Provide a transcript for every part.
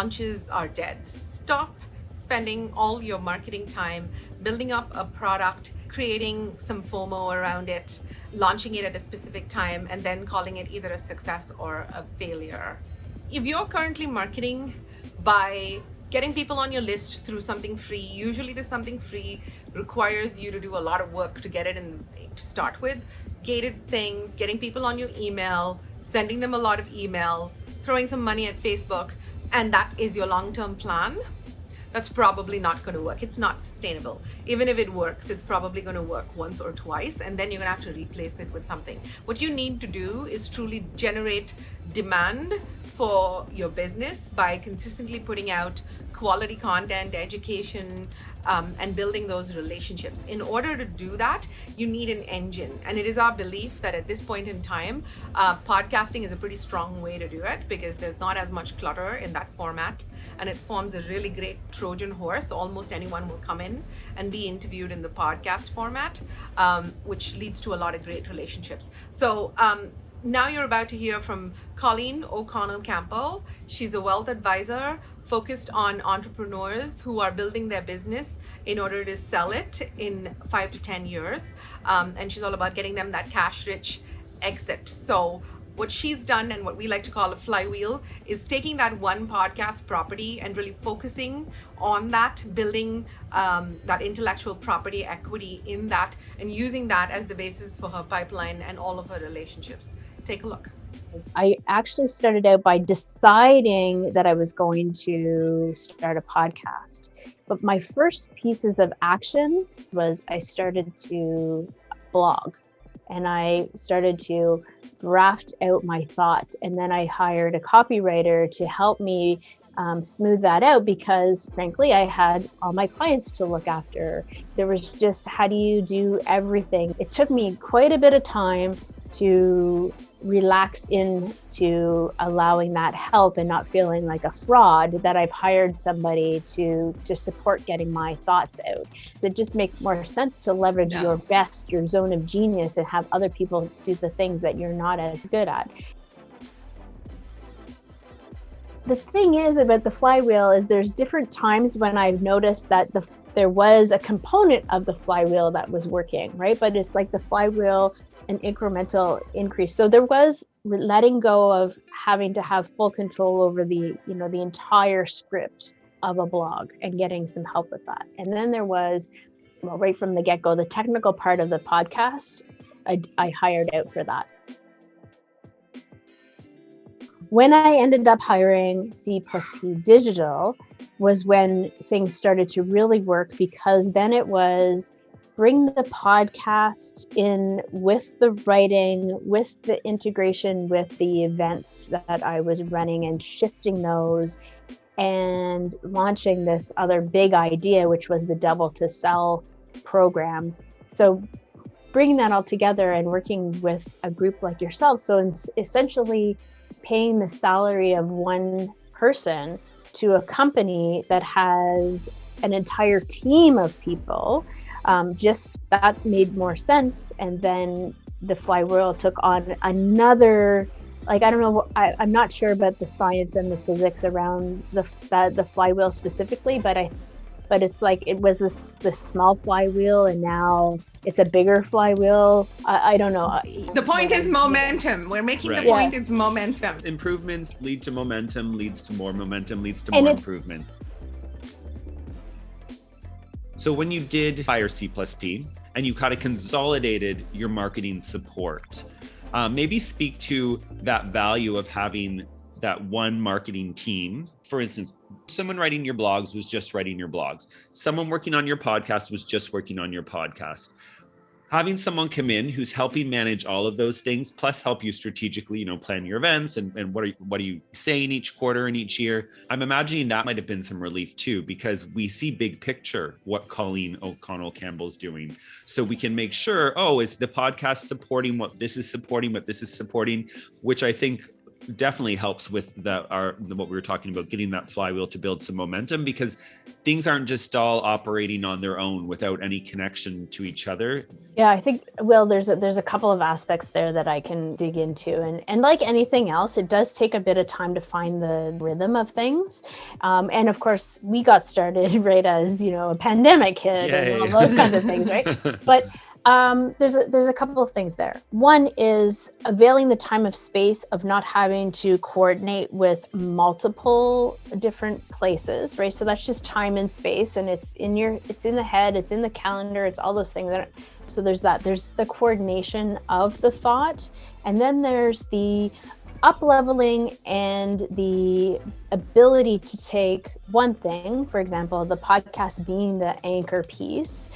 launches are dead. Stop spending all your marketing time building up a product, creating some FOMO around it, launching it at a specific time, and then calling it either a success or a failure. If you're currently marketing by getting people on your list through something free, usually this something free requires you to do a lot of work to get it in to start with. Gated things, getting people on your email, sending them a lot of emails, throwing some money at Facebook, and that is your long-term plan. That's probably not going to work. It's not sustainable. Even if it works, it's probably going to work once or twice, and then you're going to have to replace it with something. What you need to do is truly generate demand for your business by consistently putting out quality content, education, and building those relationships. In order to do that, you need an engine. And it is our belief that at this point in time, podcasting is a pretty strong way to do it because there's not as much clutter in that format. And it forms a really great Trojan horse. Almost anyone will come in and be interviewed in the podcast format, which leads to a lot of great relationships. So now you're about to hear from Colleen O'Connell-Campbell. She's a wealth advisor focused on entrepreneurs who are building their business in order to sell it in 5 to 10 years. And she's all about getting them that cash-rich exit. So what she's done, and what we like to call a flywheel, is taking that one podcast property and really focusing on that, building that intellectual property equity in that, and using that as the basis for her pipeline and all of her relationships. Take a look. I actually started out by deciding that I was going to start a podcast. But my first pieces of action was I started to blog, and I started to draft out my thoughts. And then I hired a copywriter to help me smooth that out because, frankly, I had all my clients to look after. There was just, how do you do everything? It took me quite a bit of time to relax into allowing that help and not feeling like a fraud that I've hired somebody to support getting my thoughts out. So it just makes more sense to leverage your best, your zone of genius, and have other people do the things that you're not as good at. The thing is about the flywheel is there's different times when I've noticed that there was a component of the flywheel that was working, right? But it's like the flywheel, an incremental increase. So there was letting go of having to have full control over the entire script of a blog and getting some help with that. And then there was, well, right from the get-go, the technical part of the podcast, I hired out for that. When I ended up hiring C+P Digital was when things started to really work, because then it was bring the podcast in with the writing, with the integration with the events that I was running and shifting those and launching this other big idea, which was the Double to Sell program. So bringing that all together and working with a group like yourself. So essentially paying the salary of one person to a company that has an entire team of people, just that made more sense. And then the flywheel took on another, like, I don't know, I'm not sure about the science and the physics around the flywheel specifically, but it's like it was this small flywheel and now it's a bigger flywheel. I don't know. The point is momentum. We're making the point. It's momentum. Improvements lead to momentum, leads to more momentum, leads to more improvements. So when you did hire C+P and you kind of consolidated your marketing support, maybe speak to that value of having that one marketing team. For instance, someone writing your blogs was just writing your blogs. Someone working on your podcast was just working on your podcast. Having someone come in who's helping manage all of those things, plus help you strategically, plan your events and what are you saying each quarter and each year. I'm imagining that might have been some relief too, because we see big picture what Colleen O'Connell-Campbell is doing. So we can make sure, is the podcast supporting what this is supporting, which I think definitely helps with what we were talking about, getting that flywheel to build some momentum, because things aren't just all operating on their own without any connection to each other. Yeah, I think, Will, there's a couple of aspects there that I can dig into. And like anything else, it does take a bit of time to find the rhythm of things. And of course, we got started right as, a pandemic hit and all those kinds of things, right? But there's a couple of things there. One is availing the time of space of not having to coordinate with multiple different places, right? So that's just time and space, and it's in the head, it's in the calendar, it's all those things. So there's the coordination of the thought, and then there's the up-leveling and the ability to take one thing, for example, the podcast being the anchor piece,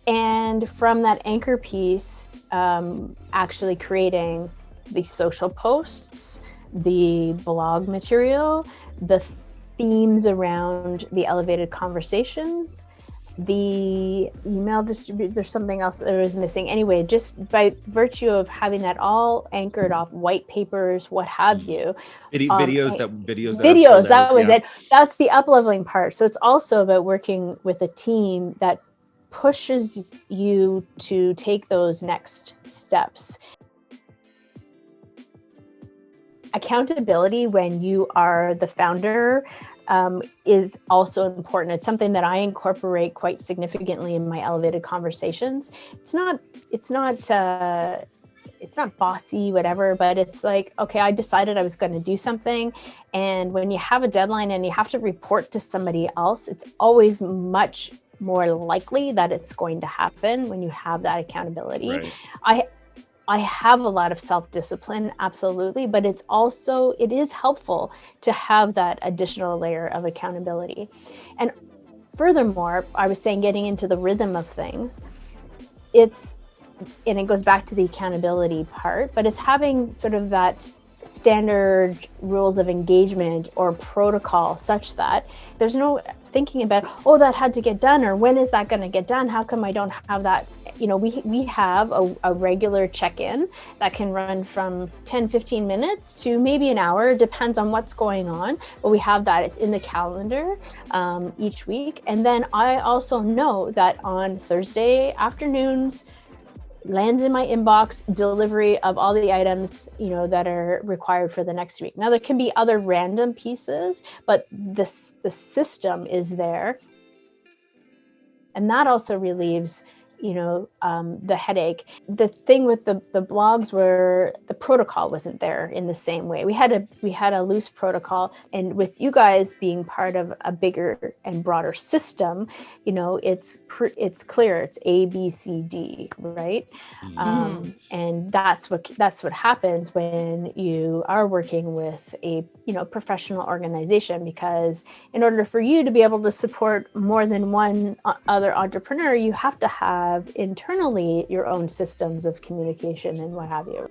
and from that anchor piece, actually creating the social posts, the blog material, the themes around the elevated conversations, the email distribution. There's something else that was missing. Anyway, just by virtue of having that all anchored off white papers, what have you. Videos. That was it. That's the up-leveling part. So it's also about working with a team that pushes you to take those next steps. Accountability when you are the founder is also important. It's something that I incorporate quite significantly in my elevated conversations. It's not bossy, whatever, but it's like, okay, I decided I was going to do something. And when you have a deadline and you have to report to somebody else, it's always much more likely that it's going to happen when you have that accountability. Right. I have a lot of self-discipline, absolutely, but it is helpful to have that additional layer of accountability. And furthermore, I was saying, getting into the rhythm of things, and it goes back to the accountability part, but it's having sort of that standard rules of engagement or protocol such that there's no thinking about, that had to get done, or when is that going to get done? How come I don't have that? We have a regular check-in that can run from 10-15 minutes to maybe an hour, depends on what's going on, but we have that. It's in the calendar each week. And then I also know that on Thursday afternoons lands in my inbox delivery of all the items that are required for the next week. Now there can be other random pieces, but the system is there, and that also relieves the headache. The thing with the blogs were the protocol wasn't there in the same way. We had a loose protocol, and with you guys being part of a bigger and broader system, it's clear. It's A, B, C, D, right? Mm-hmm. And that's what happens when you are working with a professional organization, because in order for you to be able to support more than one other entrepreneur, you have to have internally your own systems of communication and what have you.